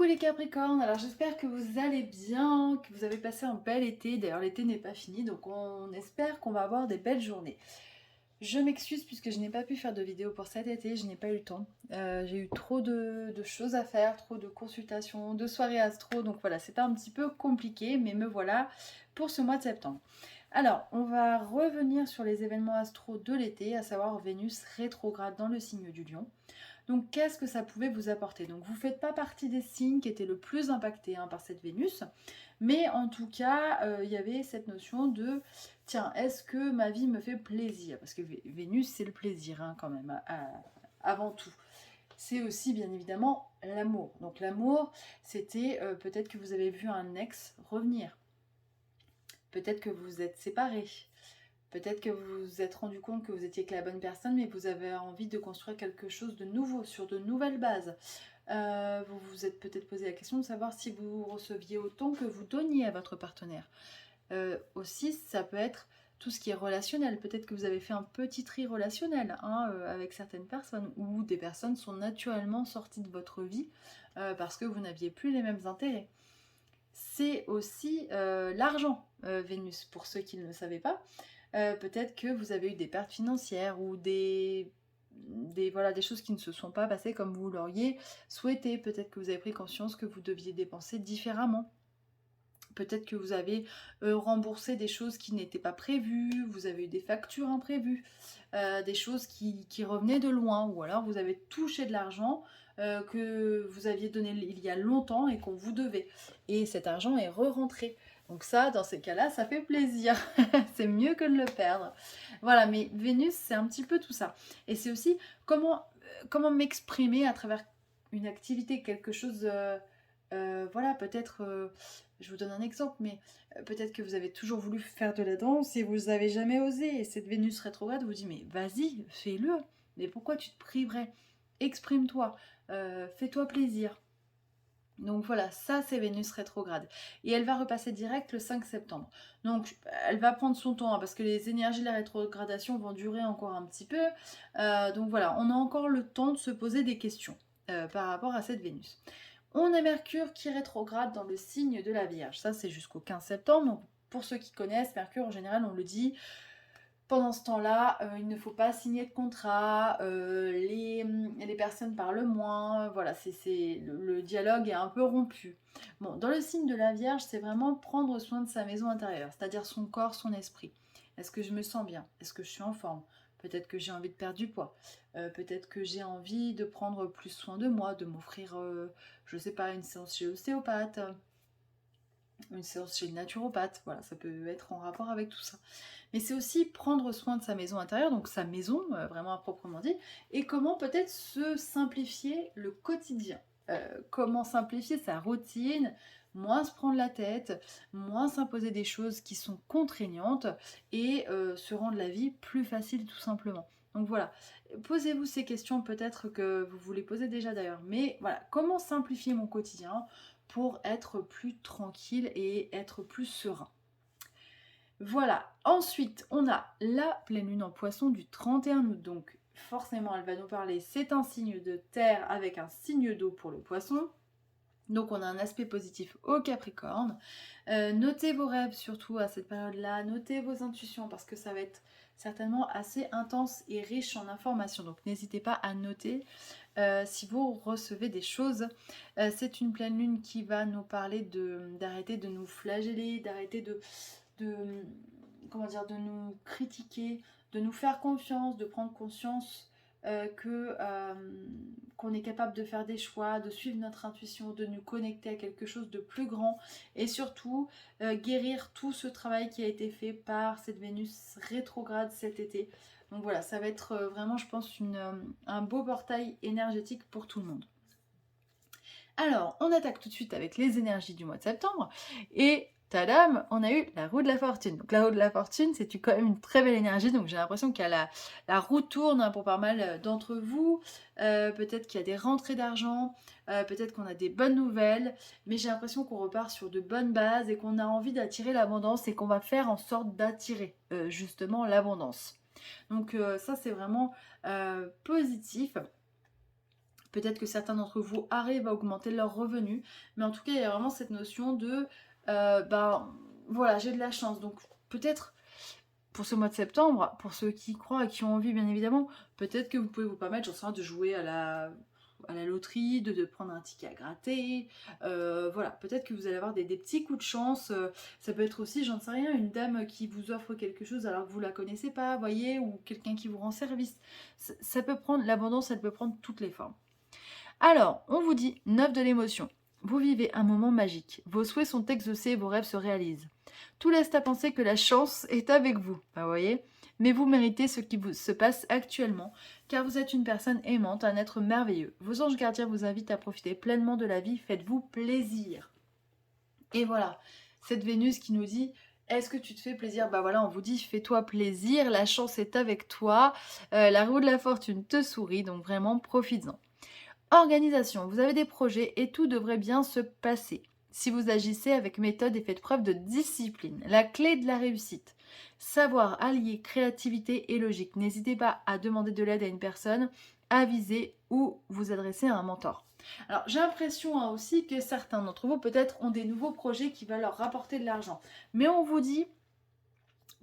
les Capricornes, alors j'espère que vous allez bien, que vous avez passé un bel été. D'ailleurs l'été n'est pas fini, donc on espère qu'on va avoir des belles journées. Je m'excuse puisque je n'ai pas pu faire de vidéo pour cet été, je n'ai pas eu le temps. J'ai eu trop de choses à faire, trop de consultations, de soirées astro, donc voilà, c'était un petit peu compliqué, mais me voilà pour ce mois de septembre. Alors, on va revenir sur les événements astro de l'été, à savoir Vénus rétrograde dans le signe du Lion. Donc, qu'est-ce que ça pouvait vous apporter? Donc, vous ne faites pas partie des signes qui étaient le plus impactés par cette Vénus, mais en tout cas, il y avait cette notion de tiens, est-ce que ma vie me fait plaisir? Parce que Vénus, c'est le plaisir quand même, avant tout. C'est aussi bien évidemment l'amour. Donc, l'amour, c'était peut-être que vous avez vu un ex revenir, peut-être que vous êtes séparés. Peut-être que vous vous êtes rendu compte que vous étiez avec la bonne personne, mais vous avez envie de construire quelque chose de nouveau, sur de nouvelles bases. Vous vous êtes peut-être posé la question de savoir si vous receviez autant que vous donniez à votre partenaire. Aussi, ça peut être tout ce qui est relationnel. Peut-être que vous avez fait un petit tri relationnel avec certaines personnes, ou des personnes sont naturellement sorties de votre vie parce que vous n'aviez plus les mêmes intérêts. C'est aussi l'argent, Vénus, pour ceux qui ne le savaient pas. Peut-être que vous avez eu des pertes financières ou voilà, des choses qui ne se sont pas passées comme vous l'auriez souhaité. Peut-être que vous avez pris conscience que vous deviez dépenser différemment. Peut-être que vous avez remboursé des choses qui n'étaient pas prévues, vous avez eu des factures imprévues, des choses qui revenaient de loin, ou alors vous avez touché de l'argent que vous aviez donné il y a longtemps et qu'on vous devait. Et cet argent est re-rentré. Donc ça, dans ces cas-là, ça fait plaisir. C'est mieux que de le perdre. Voilà, mais Vénus, c'est un petit peu tout ça. Et c'est aussi comment m'exprimer à travers une activité, quelque chose... voilà, peut-être, je vous donne un exemple, mais peut-être que vous avez toujours voulu faire de la danse et vous n'avez jamais osé. Et cette Vénus rétrograde vous dit, mais vas-y, fais-le. Mais pourquoi tu te priverais? Exprime-toi, fais-toi plaisir. Donc voilà, ça c'est Vénus rétrograde. Et elle va repasser direct le 5 septembre. Donc elle va prendre son temps parce que les énergies de la rétrogradation vont durer encore un petit peu. Donc voilà, on a encore le temps de se poser des questions par rapport à cette Vénus. On a Mercure qui rétrograde dans le signe de la Vierge. Ça, c'est jusqu'au 15 septembre. Donc, pour ceux qui connaissent, Mercure, en général, on le dit, pendant ce temps-là, il ne faut pas signer de contrat, les personnes parlent moins, voilà, le dialogue est un peu rompu. Bon, dans le signe de la Vierge, c'est vraiment prendre soin de sa maison intérieure, c'est-à-dire son corps, son esprit. Est-ce que je me sens bien? Est-ce que je suis en forme? Peut-être que j'ai envie de perdre du poids. Peut-être que j'ai envie de prendre plus soin de moi, de m'offrir, je sais pas, une séance chez l'ostéopathe, une séance chez le naturopathe. Voilà, ça peut être en rapport avec tout ça. Mais c'est aussi prendre soin de sa maison intérieure, donc sa maison, vraiment à proprement dit, et comment peut-être se simplifier le quotidien. Comment simplifier sa routine, moins se prendre la tête, moins s'imposer des choses qui sont contraignantes et se rendre la vie plus facile tout simplement. Donc voilà, posez-vous ces questions peut-être que vous vous les posez déjà d'ailleurs, mais voilà, comment simplifier mon quotidien pour être plus tranquille et être plus serein. Voilà, ensuite on a la pleine lune en poisson du 31 août, donc forcément elle va nous parler, c'est un signe de terre avec un signe d'eau pour le poisson. Donc on a un aspect positif au Capricorne. Notez vos rêves surtout à cette période-là, notez vos intuitions parce que ça va être certainement assez intense et riche en informations. Donc n'hésitez pas à noter si vous recevez des choses. C'est une pleine lune qui va nous parler d'arrêter de nous flageller, d'arrêter de, comment dire, de nous critiquer, de nous faire confiance, de prendre conscience qu'on est capable de faire des choix, de suivre notre intuition, de nous connecter à quelque chose de plus grand et surtout guérir tout ce travail qui a été fait par cette Vénus rétrograde cet été. Donc voilà, ça va être vraiment, je pense, un beau portail énergétique pour tout le monde. Alors, on attaque tout de suite avec les énergies du mois de septembre et tadam, on a eu la roue de la fortune. Donc la roue de la fortune, c'est quand même une très belle énergie. Donc j'ai l'impression qu'il y a la roue tourne pour pas mal d'entre vous. Peut-être qu'il y a des rentrées d'argent, peut-être qu'on a des bonnes nouvelles, mais j'ai l'impression qu'on repart sur de bonnes bases et qu'on a envie d'attirer l'abondance et qu'on va faire en sorte d'attirer justement l'abondance. Donc ça c'est vraiment positif. Peut-être que certains d'entre vous arrivent à augmenter leurs revenus. Mais en tout cas, il y a vraiment cette notion de, ben voilà, j'ai de la chance. Donc peut-être pour ce mois de septembre, pour ceux qui croient et qui ont envie, bien évidemment, peut-être que vous pouvez vous permettre, j'en sais rien, de jouer à la loterie, de prendre un ticket à gratter. Voilà, peut-être que vous allez avoir des petits coups de chance. Ça peut être aussi, j'en sais rien, une dame qui vous offre quelque chose alors que vous la connaissez pas, voyez, ou quelqu'un qui vous rend service. Ça peut prendre, l'abondance, elle peut prendre toutes les formes. Alors, on vous dit 9 de l'émotion. Vous vivez un moment magique. Vos souhaits sont exaucés et vos rêves se réalisent. Tout laisse à penser que la chance est avec vous. Vous voyez ? Mais vous méritez ce qui vous se passe actuellement, car vous êtes une personne aimante, un être merveilleux. Vos anges gardiens vous invitent à profiter pleinement de la vie. Faites-vous plaisir. Et voilà, cette Vénus qui nous dit: est-ce que tu te fais plaisir? Bah voilà, on vous dit: fais-toi plaisir, la chance est avec toi, la roue de la fortune te sourit, donc vraiment profites-en. Organisation, vous avez des projets et tout devrait bien se passer. Si vous agissez avec méthode et faites preuve de discipline, la clé de la réussite. Savoir allier créativité et logique. N'hésitez pas à demander de l'aide à une personne avisée ou vous adresser à un mentor. Alors j'ai l'impression aussi que certains d'entre vous peut-être ont des nouveaux projets qui vont leur rapporter de l'argent. Mais on vous dit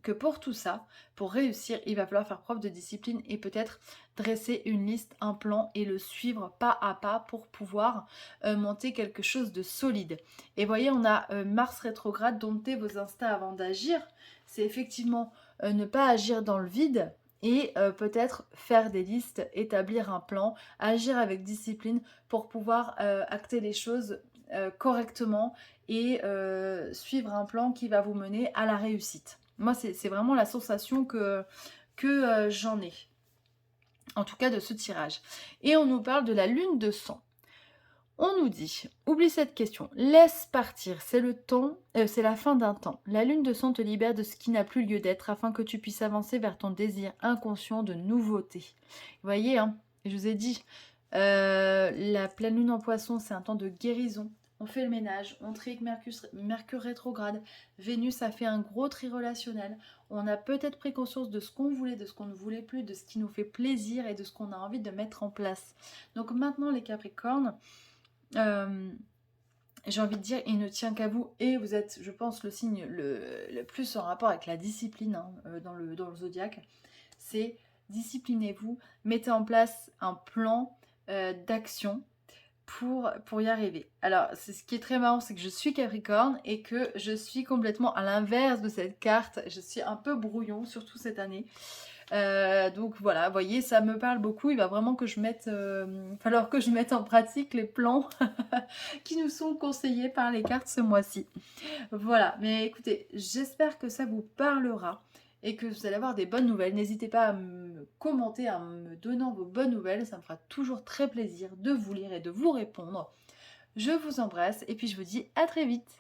que pour tout ça, pour réussir, il va falloir faire preuve de discipline et peut-être dresser une liste, un plan et le suivre pas à pas pour pouvoir monter quelque chose de solide. Et voyez, on a Mars rétrograde, dompter vos instincts avant d'agir. C'est effectivement ne pas agir dans le vide et peut-être faire des listes, établir un plan, agir avec discipline pour pouvoir acter les choses correctement et suivre un plan qui va vous mener à la réussite. Moi, c'est vraiment la sensation que j'en ai, en tout cas de ce tirage. Et on nous parle de la lune de sang. On nous dit, oublie cette question, laisse partir, c'est le temps, c'est la fin d'un temps. La lune de sang te libère de ce qui n'a plus lieu d'être afin que tu puisses avancer vers ton désir inconscient de nouveauté. Vous voyez, hein, je vous ai dit, la pleine lune en poisson, c'est un temps de guérison. On fait le ménage, on trie avec Mercure rétrograde, Vénus a fait un gros tri relationnel, on a peut-être pris conscience de ce qu'on voulait, de ce qu'on ne voulait plus, de ce qui nous fait plaisir et de ce qu'on a envie de mettre en place. Donc maintenant les Capricornes, j'ai envie de dire, il ne tient qu'à vous et vous êtes, je pense, le signe le plus en rapport avec la discipline dans le zodiaque. C'est disciplinez-vous, mettez en place un plan d'action pour y arriver. Alors, ce qui est très marrant, c'est que je suis Capricorne et que je suis complètement à l'inverse de cette carte. Je suis un peu brouillon, surtout cette année. Donc voilà, vous voyez, ça me parle beaucoup. Il va vraiment que je mette, falloir que je mette en pratique les plans qui nous sont conseillés par les cartes ce mois-ci. Voilà, mais écoutez, j'espère que ça vous parlera et que vous allez avoir des bonnes nouvelles. N'hésitez pas à me commenter en me donnant vos bonnes nouvelles. Ça me fera toujours très plaisir de vous lire et de vous répondre. Je vous embrasse et puis je vous dis à très vite.